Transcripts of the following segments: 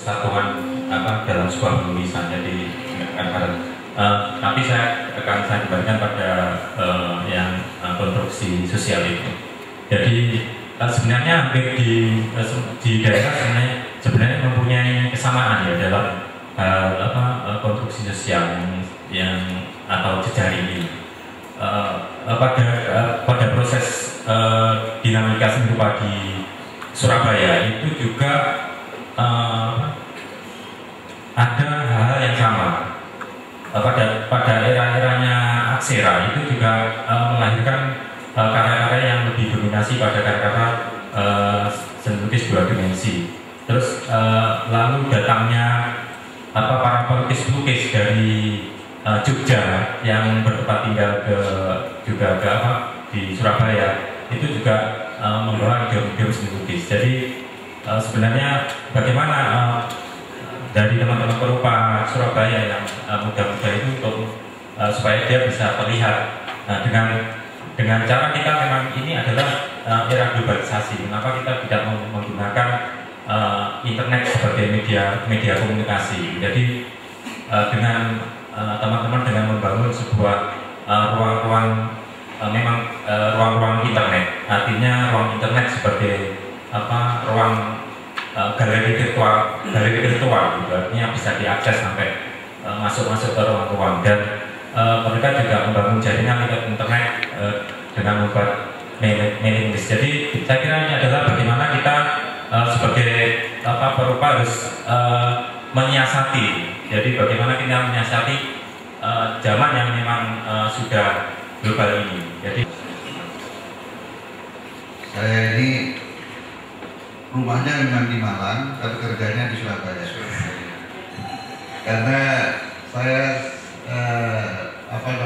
kesatuan dalam sebuah penulisan. Jadi tapi saya kembalikan pada yang konstruksi sosial itu. Jadi sebenarnya hampir di daerah sebenarnya mempunyai kesamaan ya dalam konstruksi sosial yang atau jejaring ini. Pada proses dinamika seni rupa di Surabaya itu juga ada hal yang sama. Pada era-eranya Aksera itu juga melahirkan karya-karya yang lebih dominasi pada karya-karya seni lukis dua dimensi. Terus lalu datangnya para pelukis-pelukis dari Jogja yang bertempat tinggal di Surabaya itu juga membawa ide-ide seni lukis. Jadi sebenarnya bagaimana dari teman-teman perupa Surabaya yang muda-muda itu untuk supaya dia bisa terlihat dengan cara kita memang ini adalah era globalisasi. Kenapa kita tidak menggunakan internet sebagai media komunikasi? Jadi dengan teman-teman dengan membangun sebuah ruang-ruang ruang-ruang internet, artinya ruang internet sebagai ruang galeri virtual gitu, artinya bisa diakses sampai masuk ke ruang-ruang, dan mereka juga membangun jaringan internet dengan membuat mailing list. Jadi saya kira ini adalah bagaimana kita sebagai perupa harus menyiasati. Jadi bagaimana kita menyiasati zaman yang memang sudah global ini. Jadi saya ini rumahnya memang di Malang, tapi kerjanya di Surabaya. Karena saya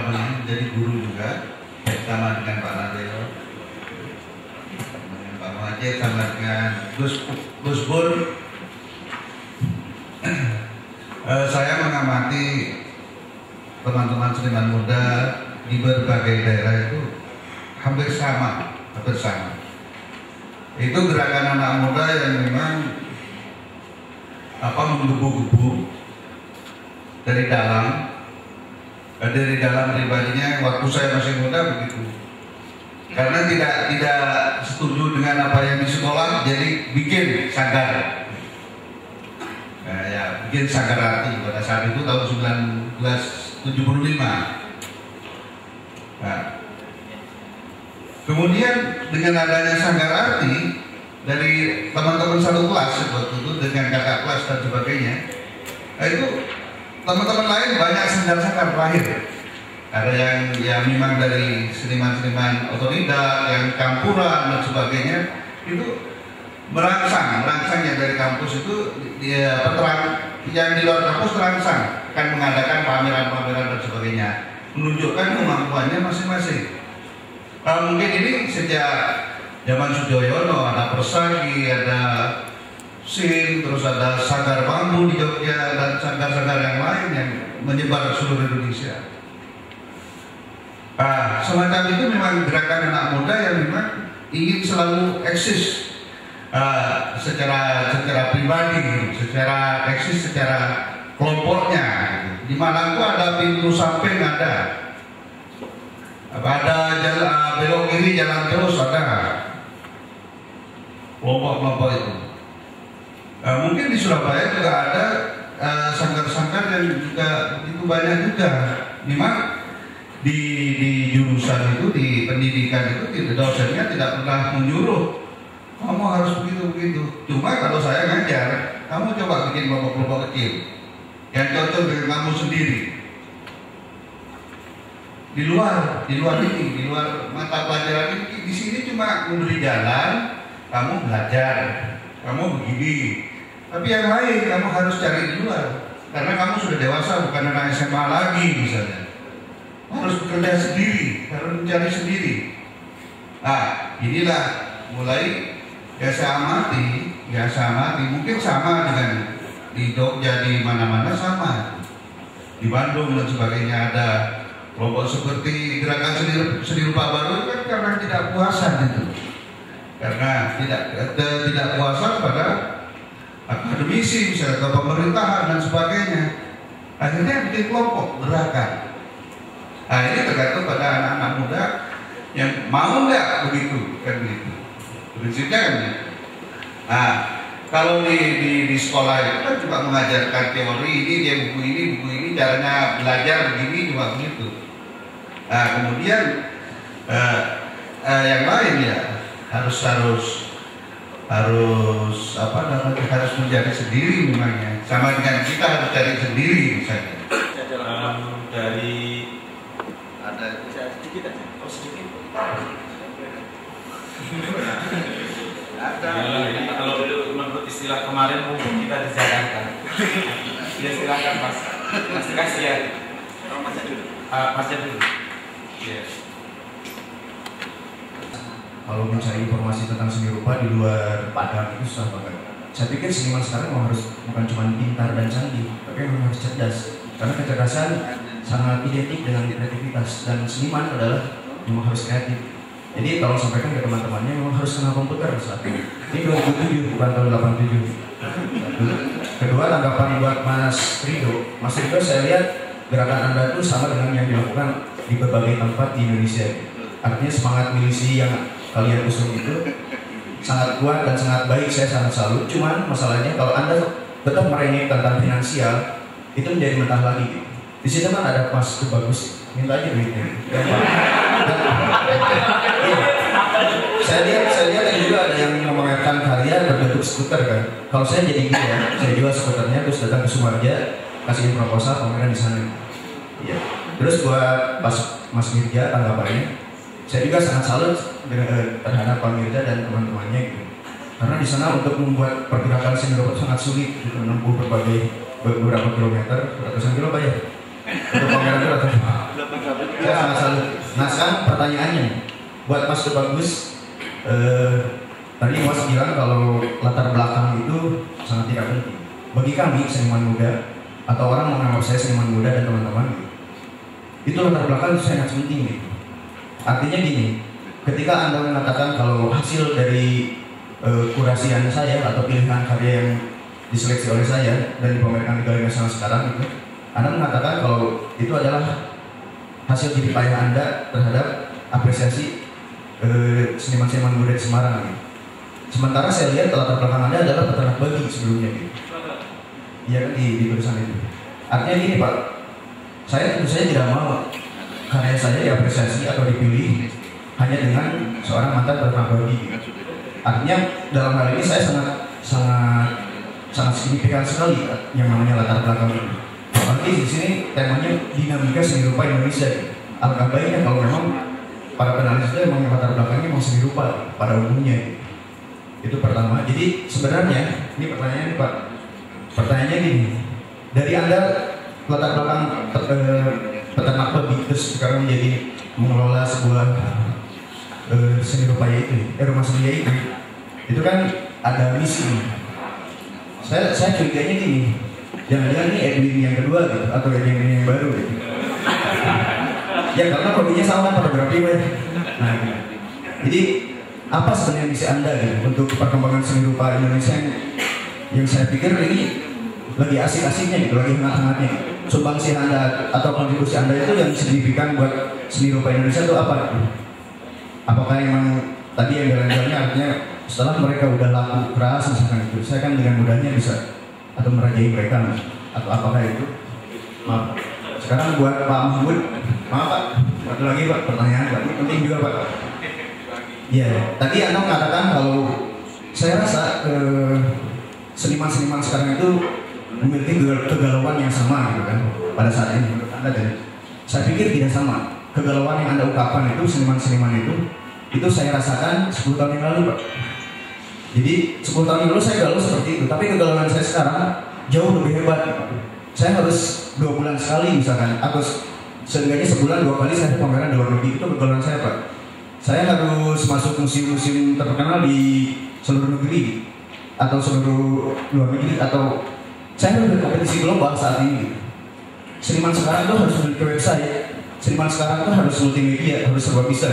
menjadi guru juga sama dengan Pak Nadeo, dengan Pak Muhajir, sama dengan Gus Bun. Saya mengamati teman-teman seniman muda di berbagai daerah itu hampir sama. Itu gerakan anak muda yang memang menggebu-gebu dari dalam pribadinya. Waktu saya masih muda begitu, karena tidak setuju dengan apa yang di sekolah, jadi bikin sanggar. Bikin sanggar arti pada saat itu tahun 1975. Kemudian dengan adanya sanggar arti dari teman-teman satu kelas waktu itu dengan kakak kelas dan sebagainya, itu teman-teman lain banyak sanggar-sanggar lahir. Ada yang memang dari seniman-seniman otodidak, yang campuran dan sebagainya, itu merangsangnya dari kampus itu yang di luar kampus terangsang akan mengadakan pameran-pameran dan sebagainya, menunjukkan kemampuannya masing-masing. Mungkin ini sejak zaman Sujoyono ada Persagi, ada Sin, terus ada sanggar bambu di Jogja dan sanggar-sanggar yang lain yang menyebar ke seluruh Indonesia. Semacam itu memang gerakan anak muda yang memang ingin selalu eksis secara pribadi, secara eksis secara kelompoknya. Di Malang itu ada pintu samping, ada jalan belok kiri jalan terus, ada kelompok-kelompok itu. Mungkin di Surabaya juga ada sanggar-sanggar yang juga begitu banyak juga. Memang di jurusan itu, di pendidikan itu, dosennya tidak pernah menyuruh kamu harus begitu. Cuma kalau saya ngajar, kamu coba bikin kelompok-kelompok kecil yang cocok dengan kamu sendiri. Di luar mata pelajaran ini, di sini cuma memberi jalan, kamu belajar, kamu begini. Tapi yang lain kamu harus cari di luar, karena kamu sudah dewasa, bukan anak SMA lagi misalnya. Harus bekerja sendiri, harus mencari sendiri. Inilah mulai saya amati, mungkin sama dengan di Jogja, di mana-mana sama. Di Bandung dan sebagainya ada kelompok seperti gerakan seni rupa baru kan karena tidak puasan itu, karena tidak puasan pada akademisi, misalnya ke pemerintahan dan sebagainya. Akhirnya bikin kelompok gerakan. Nah ini tergantung pada anak-anak muda yang mau nggak begitu, kan begitu. Prinsipnya kan begitu. Nah kalau di sekolah itu kan cuma mengajarkan teori ini, dia buku ini, caranya belajar begini, cuma begitu. Nah kemudian yang lain ya harus apa namanya, harus menjadi sendiri memangnya. Sama dengan kita harus cari sendiri misalnya. Dari ada sedikit aja. Oh sedikit. Ada. Kalau menurut istilah kemarin mungkin kita dijalankan. Ya silakan Mas. Mas kasih ya. Masnya dulu. Masnya dulu. Iya. Kalau mencari informasi tentang seni rupa di luar Padang itu susah banget. Saya pikir seniman sekarang memang harus bukan cuma pintar dan canggih, tapi memang harus cerdas. Karena kecerdasan sangat identik dengan kreativitas, dan seniman adalah memang harus kreatif. Jadi tolong sampaikan ke teman-temannya memang harus kenal komputer saat ini. Ini 2007 bukan tahun 87. Kedua, tanggapan buat Mas Rido. Mas Rido, saya lihat gerakan Anda itu sama dengan yang dilakukan di berbagai tempat di Indonesia. Artinya semangat milisi yang kalian usung itu sangat kuat dan sangat baik, saya sangat salut. Cuman masalahnya kalau Anda tetap merengek tentang finansial, itu menjadi mentah lagi. Di situ kan ada Mas bagus, minta aja duitnya. Saya lihat juga ada yang memamerkan karya berbentuk skuter kan. Kalau saya jadi gini ya, saya jual skuternya terus datang ke Sumarja, kasih proposal pameran di sana. Iya. Terus buat Mas Mirja tanggapannya, saya juga sangat salut terhadap Pak Mirja dan teman-temannya gitu. Karena di sana untuk membuat pergerakan seni rupa sangat sulit, gitu, menempuh beberapa kilometer, ratusan kilo Pak ya. Untuk pameran itu ratusan. Saya sangat salut. Nah sekarang pertanyaannya, buat Mas Bagus, tadi Mas bilang kalau latar belakang itu sangat tidak penting. Bagi kami seniman muda atau orang menganggap saya seniman muda dan teman-teman, itu latar belakang itu sangat penting gitu. Artinya gini, ketika Anda mengatakan kalau hasil dari kurasian saya atau pilihan karya yang diseleksi oleh saya dan dipamerkan di Galeri Nasional sekarang itu, Anda mengatakan kalau itu adalah hasil jerih payah Anda terhadap apresiasi seniman-seniman muda di Semarang gitu. Sementara saya lihat latar belakang Anda adalah peternak babi sebelumnya gitu. Iya kan di tulisan itu. Artinya gini Pak, saya tentu saja tidak mau karya saya diapresiasi atau dipilih hanya dengan seorang mantan peternak babi. Artinya dalam hal ini saya sangat signifikan sekali yang namanya latar belakang ini. Apalagi di sini temanya dinamika seni rupa Indonesia. Alangkah baiknya kalau memang para penalis itu memang latar belakangnya memang seni rupa pada umumnya. Itu pertama. Jadi sebenarnya ini pertanyaannya Pak. Pertanyaannya gini, dari Anda latar belakang peternak babi terus sekarang menjadi mengelola sebuah seni rupa itu, rumah seni itu kan ada misi. Saya curiganya gini, jangan-jangan ini Edwin yang kedua gitu, atau Edwin yang baru gitu. Ya karena hobinya sama fotografi Pak. Nah, jadi apa sebenarnya misi Anda gitu untuk perkembangan seni rupa Indonesia yang saya pikir ini lagi asik-asiknya gitu, lagi hangat-hangatnya. Sumbangsi Anda atau kontribusi Anda itu yang signifikan buat seni rupa Indonesia itu apa? Apakah memang tadi yang jalan-jalannya artinya setelah mereka udah laku keras misalkan itu, saya kan dengan mudahnya bisa atau merajai mereka atau apakah itu? Maaf. Sekarang buat Pak Mahmud, maaf Pak, satu lagi Pak pertanyaan Pak, ini penting juga Pak. Iya, tadi Anda mengatakan kalau saya rasa seniman-seniman sekarang itu memiliki kegalauan yang sama gitu kan pada saat ini menurut Anda dan saya pikir tidak sama. Kegalauan yang Anda ungkapkan itu seniman-seniman itu saya rasakan 10 tahun yang lalu Pak. Jadi 10 tahun yang lalu saya galau seperti itu, tapi kegalauan saya sekarang jauh lebih hebat gitu. Saya harus 2 bulan sekali misalkan atau seenggaknya sebulan 2 kali saya pameran di luar negeri, itu kegalauan saya Pak. Saya harus masuk museum-museum terkenal di seluruh negeri atau seluruh luar negeri atau saya harus berkompetisi global saat ini. Seniman sekarang itu harus memiliki website, seniman sekarang itu harus multimedia, harus serba bisa.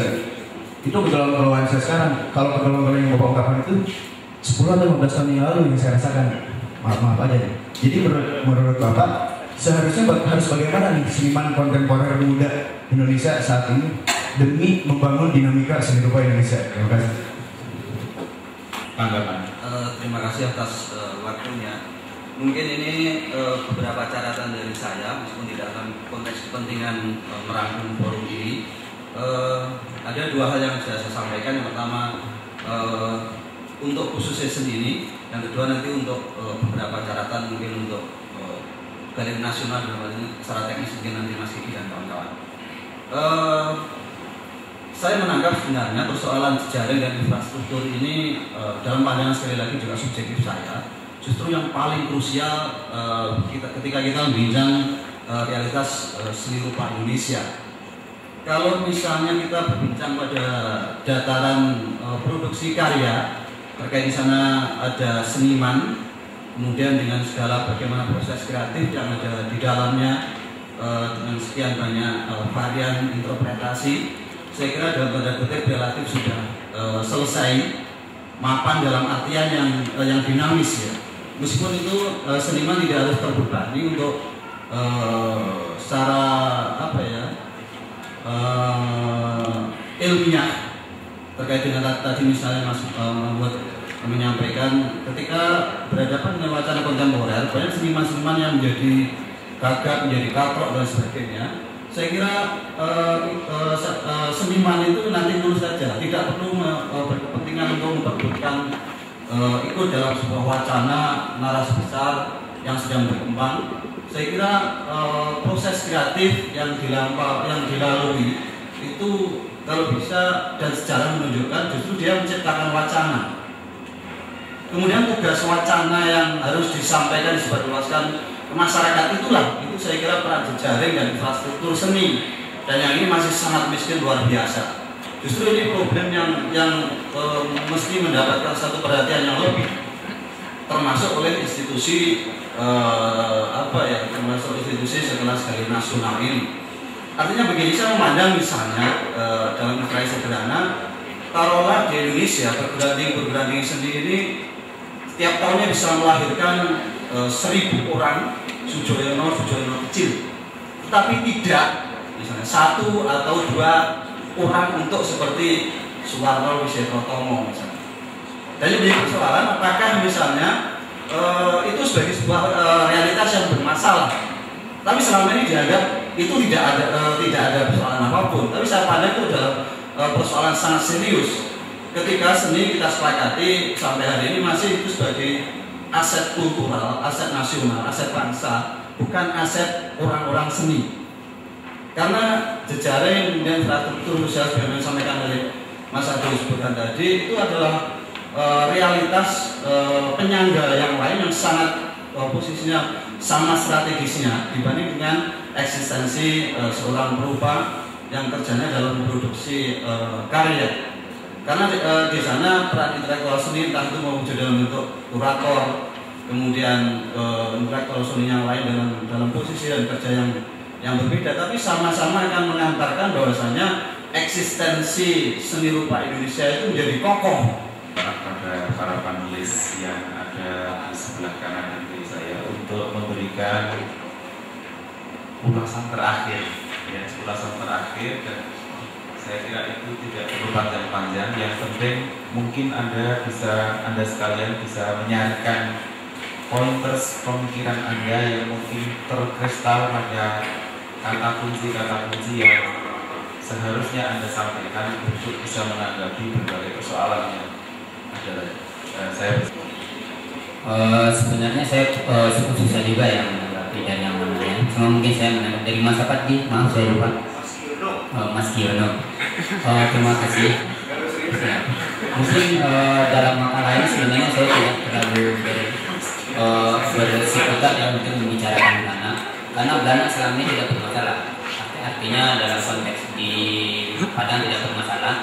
Itu kegalauan saya sekarang. Kalau kegalauan yang Bapak ungkapkan itu 10 atau 15 tahun yang lalu yang saya rasakan. maaf aja nih. Jadi menurut Bapak seharusnya harus bagaimana nih seniman kontemporer muda Indonesia saat ini demi membangun dinamika seni rupa Indonesia? Terima kasih. Tanggapan. Terima kasih atas waktunya. Mungkin ini beberapa catatan dari saya, meskipun tidak dalam konteks kepentingan merangkum forum ini. Ada dua hal yang saya sampaikan. Yang pertama untuk khususnya sendiri, yang kedua nanti untuk beberapa catatan mungkin untuk galeri nasional dalam hal ini secara teknis mungkin nanti Mas Kiki dan kawan-kawan. Saya menganggap sebenarnya persoalan jejaring dan infrastruktur ini dalam pandangan sekali lagi juga subjektif saya, justru yang paling krusial ketika kita membincang realitas seni rupa Indonesia. Kalau misalnya kita berbincang pada dataran produksi karya, terkait di sana ada seniman, kemudian dengan segala bagaimana proses kreatif yang ada di dalamnya, dengan sekian banyak varian interpretasi, saya kira dalam tanda kutip relatif sudah selesai, mapan dalam artian yang dinamis ya. Meskipun itu seniman tidak harus terbebani untuk secara apa ya ilmiah terkait dengan tadi misalnya Mas Mahmud menyampaikan ketika berhadapan dengan wacana kontemporer banyak seniman-seniman yang menjadi gagap, menjadi kaprok dan sebagainya. Saya kira seniman itu nanti dulu saja, tidak perlu berkepentingan untuk memperbutkan ikut dalam sebuah wacana narasi besar yang sedang berkembang. Saya kira proses kreatif yang dilalui itu kalau bisa dan sejarah menunjukkan justru dia menciptakan wacana. Kemudian tugas wacana yang harus disampaikan disebarluaskan ke masyarakat itu saya kira peran jejaring dan infrastruktur seni, dan yang ini masih sangat miskin luar biasa. Justru ini problem yang mesti mendapatkan satu perhatian yang lebih, termasuk oleh institusi termasuk institusi sekelas galeri nasional ini. Artinya begini, saya memandang misalnya dalam istilah sederhana, taruhlah di Indonesia perguruan tinggi seni ini setiap tahunnya bisa melahirkan 1000 orang Sujoyono kecil, tetapi tidak misalnya 1 atau 2 orang untuk seperti Suwarno Wisetotomo misalnya. Jadi menjadi persoalan apakah misalnya itu sebagai sebuah realitas yang bermasalah, tapi selama ini dianggap itu tidak ada persoalan apapun. Tapi saya pandang itu adalah persoalan sangat serius ketika seni kita sepakati sampai hari ini masih itu sebagai aset kultural, aset nasional, aset bangsa, bukan aset orang-orang seni. Karena jejaring dan infrastruktur sosial yang disampaikan oleh Mas Agus sebutkan tadi itu adalah realitas penyangga yang lain yang sangat posisinya sama strategisnya dibanding dengan eksistensi seorang perupa yang kerjanya dalam memproduksi karya. Karena di sana peran intelektual seni entah itu mewujud dalam bentuk kurator, kemudian intelektual seni yang lain dalam posisi dan kerja yang berbeda, tapi sama-sama akan mengantarkan bahwasanya eksistensi seni rupa Indonesia itu menjadi kokoh. Pada para panelis yang ada di sebelah kanan kiri saya untuk memberikan ulasan terakhir, dan saya kira itu tidak perlu panjang-panjang. Yang penting mungkin Anda sekalian bisa menyaringkan pointers pemikiran Anda yang mungkin terkristal pada kata kunci yang seharusnya Anda sampaikan untuk bisa menanggapi berbagai persoalan yang ada. Sebenarnya saya cukup susah juga yang menanggapi dan yang menanya. Cuma mungkin saya menanggapi dari Mas Fatki, maaf saya lupa. Mas Kiono. Terima kasih. Mungkin dalam makalah ini sebenarnya saya tidak terlalu bersikutat yang untuk membicarakan karena Belanda selama ini tidak bermasalah. Artinya dalam konteks di Padang tidak bermasalah.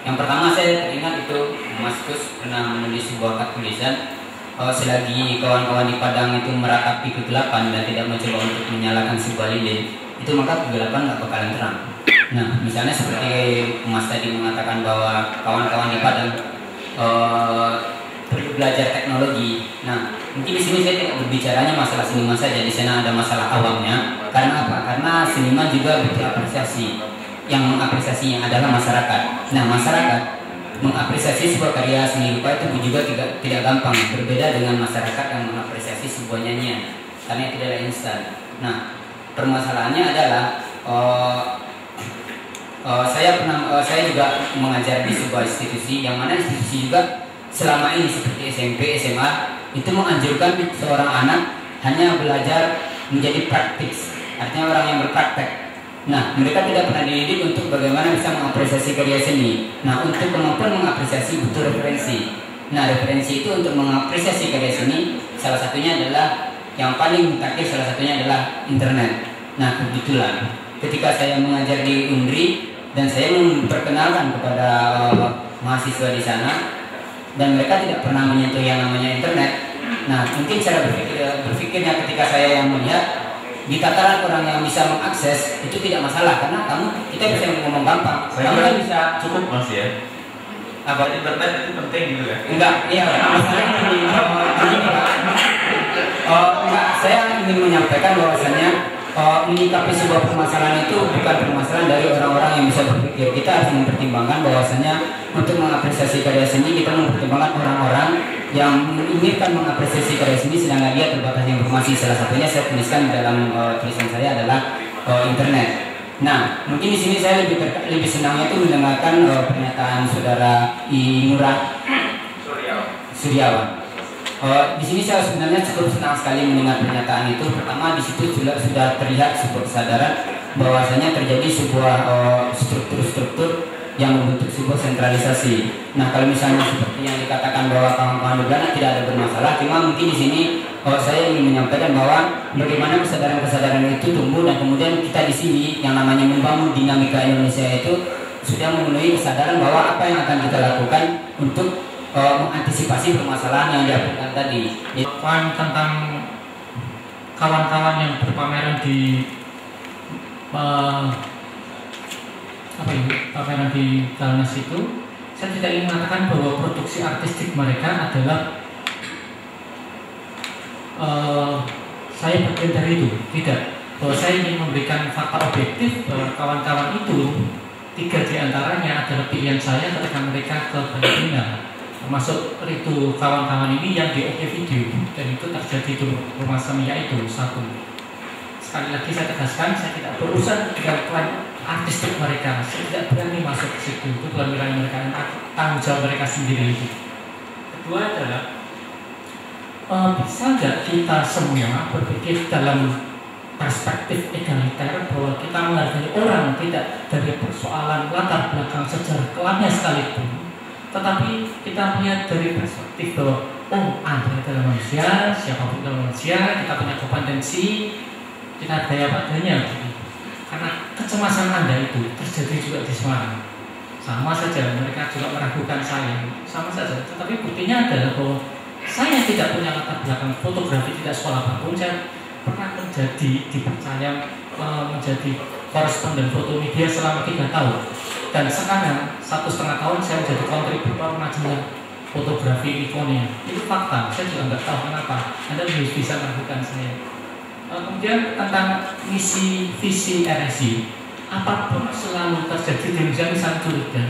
Yang pertama saya teringat itu Mas Kus pernah menulis sebuah tulisan, selagi kawan-kawan di Padang itu meratapi kegelapan dan tidak mencoba untuk menyalakan sebuah lilin, itu maka kegelapan nggak bakalan terang. Nah, misalnya seperti Mas tadi mengatakan bahwa kawan-kawan di Padang perlu belajar teknologi. Nah, mungkin di sini saya tidak berbicaranya masalah seniman saja, di sana ada masalah awamnya. Karena apa? Karena seniman juga butuh apresiasi. Yang mengapresiasinya adalah masyarakat. Nah, masyarakat mengapresiasi sebuah karya seni rupa itu juga tidak gampang. Berbeda dengan masyarakat yang mengapresiasi sebuah nyanyian, karena tidaklah instan. Nah, permasalahannya adalah saya juga mengajar di sebuah institusi, yang mana institusi juga selama ini seperti SMP, SMA itu menganjurkan seorang anak hanya belajar menjadi praktis, artinya orang yang berpraktek. Nah, mereka tidak pernah dididik untuk bagaimana bisa mengapresiasi karya seni. Nah, untuk kemampuan mengapresiasi butuh referensi. Nah, referensi itu untuk mengapresiasi karya seni salah satunya adalah yang paling terakhir, salah satunya adalah internet. Nah, kebetulan ketika saya mengajar di UNRI dan saya memperkenalkan kepada mahasiswa di sana, dan mereka tidak pernah menyentuh yang namanya internet. Nah, mungkin cara berpikirnya ketika saya yang melihat di tataran orang yang bisa mengakses itu tidak masalah, karena kita bisa ngomong gampang. Kamu kan bisa cukup Mas ya. Apa internet itu penting gitu ya? Enggak, iya. Masalahnya ini enggak, saya ingin menyampaikan bahwasannya menyikapi sebuah permasalahan itu bukan permasalahan dari orang-orang yang bisa berpikir. Kita harus mempertimbangkan bahwasannya untuk mengapresiasi karya seni kita mempertimbangkan orang-orang yang menginginkan mengapresiasi karya seni sedangkan dia terbatas informasi. Salah satunya saya tuliskan dalam tulisan saya adalah internet. Nah, mungkin di sini saya lebih senangnya itu mendengarkan pernyataan saudara Ngurah Suryawan. Di sini saya sebenarnya cukup senang sekali mendengar pernyataan itu. Pertama, di situ sudah terlihat sebuah kesadaran bahwasanya terjadi sebuah struktur-struktur yang membentuk sebuah sentralisasi. Nah, kalau misalnya seperti yang dikatakan bahwa kawan-kawan Dublana tidak ada bermasalah, cuma mungkin di sini saya ingin menyampaikan bahwa bagaimana kesadaran-kesadaran itu tumbuh dan kemudian kita di sini yang namanya membangun dinamika Indonesia itu sudah memenuhi kesadaran bahwa apa yang akan kita lakukan untuk mengantisipasi permasalahan yang dilakukan tadi. Tentang kawan-kawan yang berpameran di pameran di Galnas itu, saya tidak ingin mengatakan bahwa produksi artistik mereka adalah saya bagian dari itu, tidak. Bahwa saya ingin memberikan fakta objektif bahwa kawan-kawan itu 3 diantaranya adalah pilihan saya ketika mereka ke Filipina. Termasuk itu kawan-kawan ini yang di OK Video, dan itu terjadi di rumah Samiya itu satu. Sekali lagi saya tegaskan, saya tidak berurusan dengan klaim artistik mereka, saya tidak berani masuk ke situ, itu bukan wilayah mereka, tanggung jawab mereka sendiri itu. Kedua adalah bisa nggak kita semua berpikir dalam perspektif egaliter bahwa kita menghargai orang tidak dari persoalan latar belakang sejarah kelamnya sekalipun, tetapi kita melihat dari perspektif bahwa Anda adalah manusia, siapapun adalah manusia, kita punya kompetensi, kita hargai apa adanya. Karena kecemasan Anda itu terjadi juga di Semarang. Sama saja, mereka juga meragukan saya, sama saja. Tetapi buktinya adalah bahwa saya tidak punya latar belakang fotografi, tidak sekolah apapun. Saya pernah dipercaya menjadi koresponden foto media selama 3 tahun. Dan sekarang 1,5 tahun saya menjadi kontributor majalah fotografi Ikonia. Itu fakta, saya juga nggak tahu kenapa Anda bisa meragukan saya. Kemudian tentang misi visi RSI, apapun selalu terjadi di Indonesia, misalnya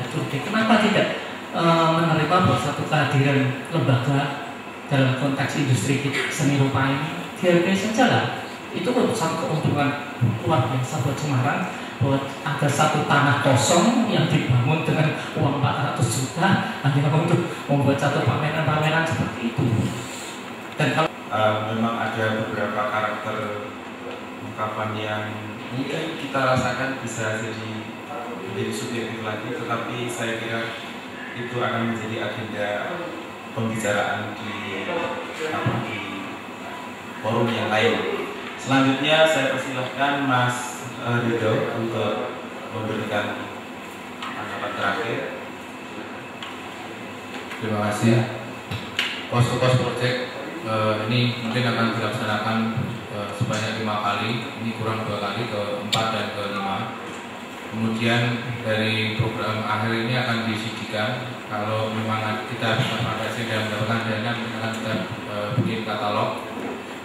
Turki, kenapa tidak menerima bahwa satu kehadiran lembaga dalam konteks industri seni rupa ini dihargai saja lah. Itu merupakan keuntungan luar biasa buat Semarang, bahwa ada satu tanah kosong yang dibangun dengan uang 400 juta hanya untuk membuat satu pameran-pameran seperti itu. Dan kalau memang ada beberapa karakter ungkapan yang mungkin kita rasakan bisa menjadi subjektif lagi, tetapi saya kira itu akan menjadi agenda pembicaraan di forum yang lain. Selanjutnya saya persilahkan Mas Ridho untuk memberikan tanggapan terakhir. Terima kasih. Pos-pos project ini mungkin akan dilaksanakan sebanyak 5 kali. Ini kurang 2 kali, ke-4 dan ke-5. Kemudian dari program akhir ini akan disidikan. Kalau memang kita bisa fantasi dan mendapatkan dana, akan kita bikin katalog.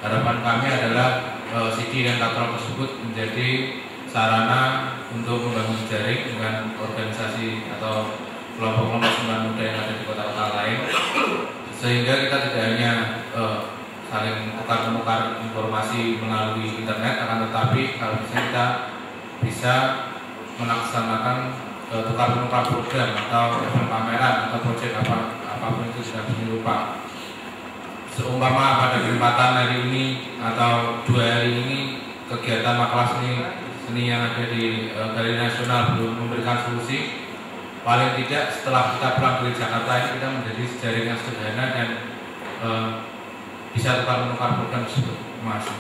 Harapan kami adalah CD dan katalog tersebut menjadi sarana untuk membangun jaring dengan organisasi atau kelompok-kelompok seniman muda yang ada di kota-kota lain, sehingga kita tidak hanya saling tukar-menukar informasi melalui internet, akan tetapi kalau bisa kita bisa melaksanakan tukar-menukar program atau event pameran atau proyek apapun itu sudah berupa. Seumpama pada kesempatan hari ini atau 2 hari ini kegiatan makalah seni yang ada di Galeri Nasional belum memberikan solusi, paling tidak setelah kita pulang dari Jakarta ini kita menjadi jaring yang sederhana dan bisa tukar-menukar program tersebut. Terima kasih.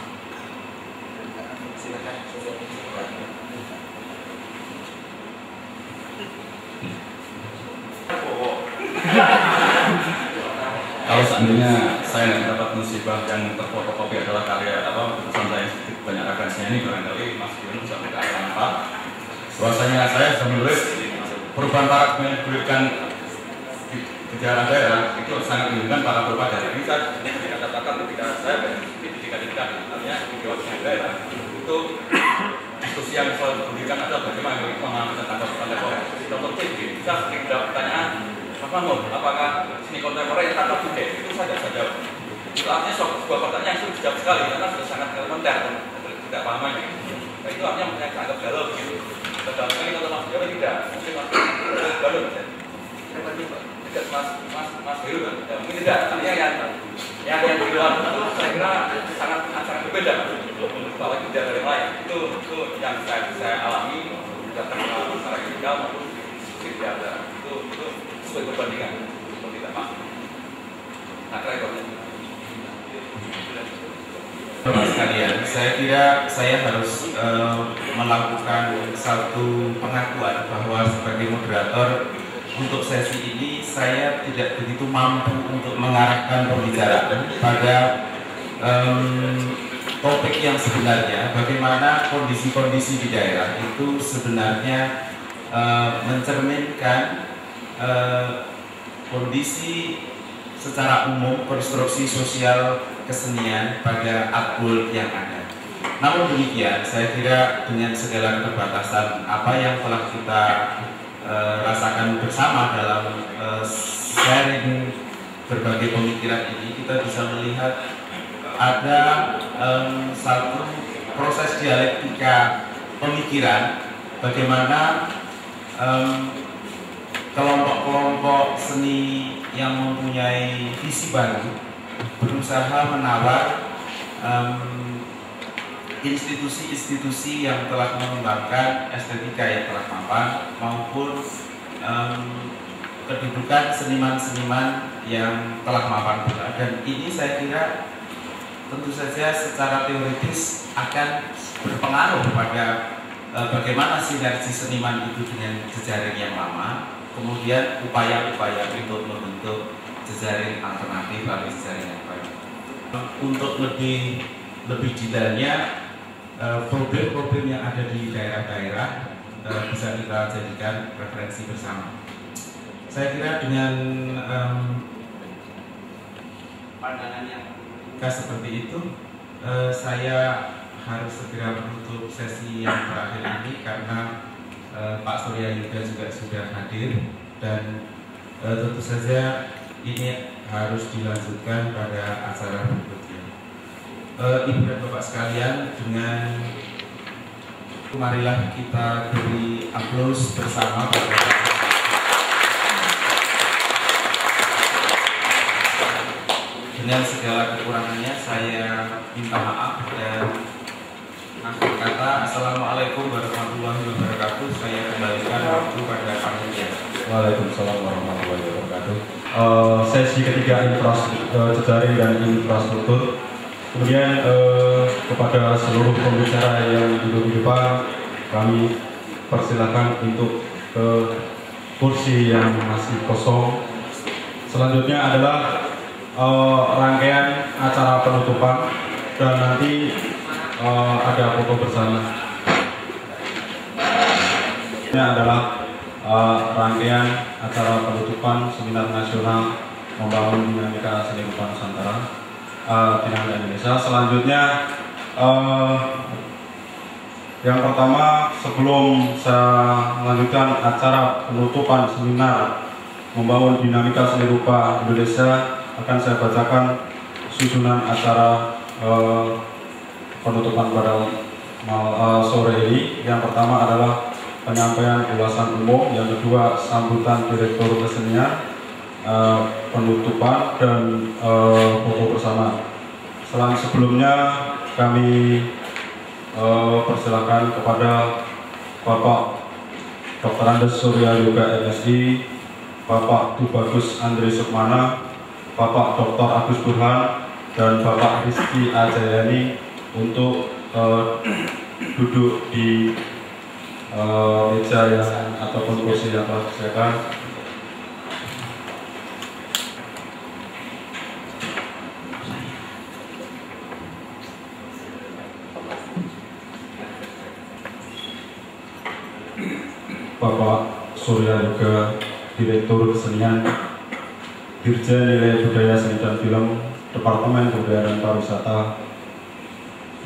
Kalau seandainya saya tidak dapat musibah yang terfotokopi adalah karya pesan saya sedikit banyak referensinya, ini barangkali Mas Dion bisa berkata apa? Bahwasanya saya sudah menulis perubahan para menggulirkan di daerah daerah itu sangat diinginkan para perubahan daerah. Ini saya tidak katakan ketika saya pendidikan artinya di daerah itu diskusi yang selalu diberikan adalah bagaimana memahami tentang kontemporer. Contoh TV, kita sering mendapat pertanyaan, apakah seni kontemporer yang tanpa budaya itu saja. Itu artinya sebuah pertanyaan yang sudah dijawab sekali karena sudah sangat elementer dan tidak pahamnya. Nah, itu artinya mereka anggap galau begitu. Dalam kali kalau Mas Jawa tidak, mungkin Mas galau tidak Mas Heru kan? Ya, mungkin tidak. Artinya yang di luar itu saya kira sangat berbeda. Apalagi dari yang lain itu yang saya alami datang ke masyarakat kita maupun di daerah itu sesuai perbandingan seperti itu Pak. Nah, rekornya. Mas sekalian, saya kira saya harus melakukan satu pengakuan bahwa sebagai moderator untuk sesi ini saya tidak begitu mampu untuk mengarahkan pembicaraan pada topik yang sebenarnya, bagaimana kondisi-kondisi di daerah itu sebenarnya mencerminkan kondisi secara umum konstruksi sosial kesenian pada akul yang ada. Namun demikian, saya kira dengan segala keterbatasan apa yang telah kita rasakan bersama dalam sharing berbagai pemikiran ini, kita bisa melihat ada satu proses dialektika pemikiran bagaimana kelompok-kelompok seni yang mempunyai visi baru berusaha menawar institusi-institusi yang telah mengembangkan estetika yang telah mapan maupun kedudukan seniman-seniman yang telah mapan pula. Dan ini saya kira tentu saja secara teoritis akan berpengaruh pada bagaimana sinergi seniman itu dengan jejaring yang lama, kemudian upaya-upaya untuk membentuk jejaring alternatif atau jejaring yang baru. Untuk lebih detailnya problem-problem yang ada di daerah-daerah bisa kita jadikan referensi bersama. Saya kira dengan pandangan yang seperti itu, saya harus segera menutup sesi yang terakhir ini karena Pak Surya Yuda juga sudah hadir dan tentu saja ini harus dilanjutkan pada acara berikutnya. Ibu dan Bapak sekalian, dengan marilah kita beri aplaus bersama pada dengan segala kekurangannya. Saya minta maaf dan akhir kata assalamualaikum warahmatullahi wabarakatuh. Saya kembalikan waktu pada panitia. Waalaikumsalam warahmatullahi wabarakatuh. Sesi ketiga jejaring dan infrastruktur. Kemudian kepada seluruh pembicara yang duduk di depan, kami persilakan untuk ke kursi yang masih kosong. Selanjutnya adalah rangkaian acara penutupan dan nanti ada foto bersama. adalah rangkaian acara penutupan Seminar Nasional Membangun Dinamika Seni Rupa Nusantara Dinamika Indonesia. Selanjutnya yang pertama, sebelum saya melanjutkan acara penutupan Seminar Membangun Dinamika Seni Rupa Indonesia, akan saya bacakan susunan acara penutupan pada sore ini. Yang pertama adalah penyampaian ulasan umum, yang kedua sambutan Direktur Kesenian, penutupan dan foto bersama. Sebelumnya kami persilakan kepada Bapak Dr. Andes Surya Yoga MSI, Bapak Tubagus Andri Sukmana, Bapak Dr. Agus Burhan, dan Bapak Rizky Ajayani untuk duduk di meja yang ataupun kursi yang telah disediakan. Bapak Surya Yoga, Direktur Kesenian, Dirjen Nilai Budaya Seni dan Film, Departemen Kebudayaan dan Pariwisata.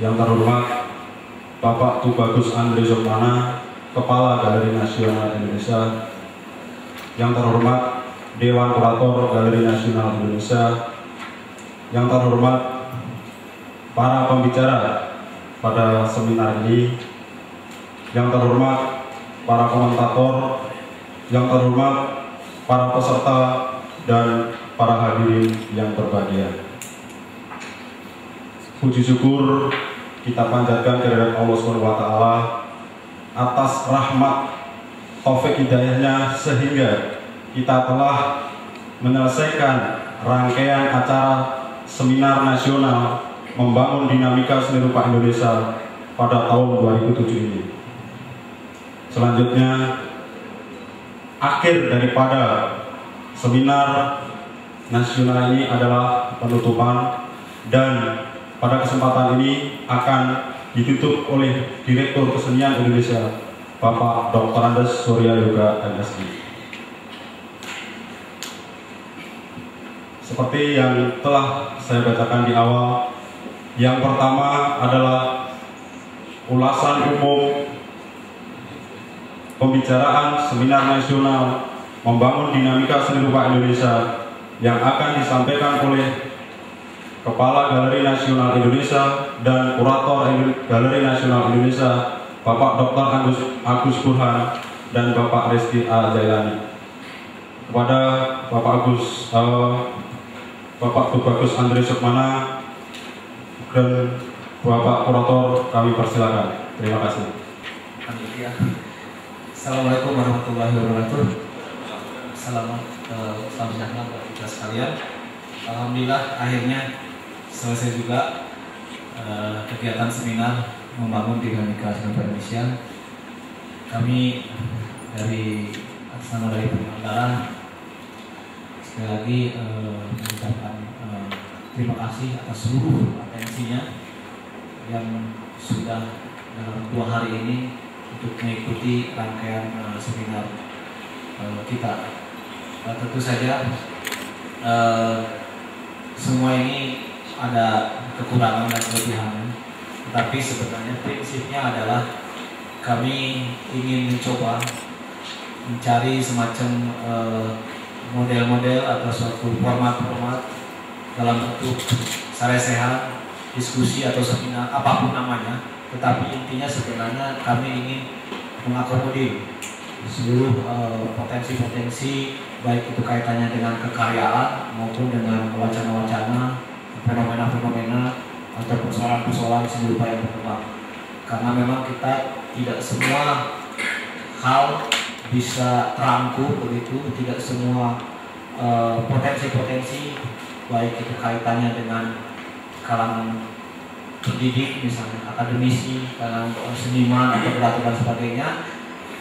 Yang terhormat Bapak Tubagus Andri Sukmana, Kepala Galeri Nasional Indonesia. Yang terhormat Dewan Kurator Galeri Nasional Indonesia. Yang terhormat para pembicara pada seminar ini. Yang terhormat para komentator, yang terhormat para peserta dan para hadirin yang berbahagia. Puji syukur kita panjatkan kehadirat Allah SWT atas rahmat taufik hidayahnya, sehingga kita telah menyelesaikan rangkaian acara Seminar Nasional Membangun Dinamika Seni Rupa Indonesia pada tahun 2007 ini. Selanjutnya, akhir daripada seminar nasional ini adalah penutupan, dan pada kesempatan ini akan ditutup oleh Direktur Kesenian Indonesia, Bapak Dr. Andes Surya Yoga MSI. Seperti yang telah saya bacakan di awal, yang pertama adalah ulasan umum pembicaraan Seminar Nasional Membangun Dinamika Seni Rupa Indonesia yang akan disampaikan oleh Kepala Galeri Nasional Indonesia dan Kurator Galeri Nasional Indonesia, Bapak Dr. Agus Burhan dan Bapak Rizky Ajayani. Kepada Bapak Tubagus Andri Sukmana dan Bapak Kurator kami persilakan. Terima kasih. Assalamualaikum warahmatullahi wabarakatuh. Selamat sejahtera buat kita sekalian. Alhamdulillah akhirnya selesai juga kegiatan seminar Membangun Dinamika Seni Rupa Indonesia. Kami dari atas nama dari penyelenggara sekali lagi mengucapkan terima kasih atas seluruh atensinya yang sudah dalam 2 hari ini untuk mengikuti rangkaian seminar kita. Tentu saja semua ini ada kekurangan dan kelebihannya, tetapi sebenarnya prinsipnya adalah kami ingin mencoba mencari semacam model-model atau suatu format-format dalam bentuk saresehan, diskusi atau seminar, apapun namanya. Tetapi intinya sebenarnya kami ingin mengakomodir seluruh potensi-potensi, baik itu kaitannya dengan kekaryaan maupun dengan wacana-wacana, fenomena-fenomena atau persoalan-persoalan seni rupa yang berkembang. Karena memang kita tidak semua hal bisa terangkum begitu, tidak semua potensi-potensi, baik itu kaitannya dengan kalangan pendidik, misalnya akademisi, kalangan seniman atau kreatif dan sebagainya,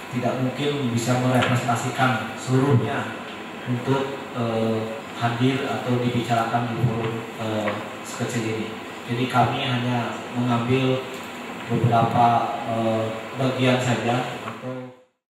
tidak mungkin bisa merepresentasikan seluruhnya untuk hadir atau dibicarakan di forum sekecil ini. Jadi kami hanya mengambil beberapa bagian saja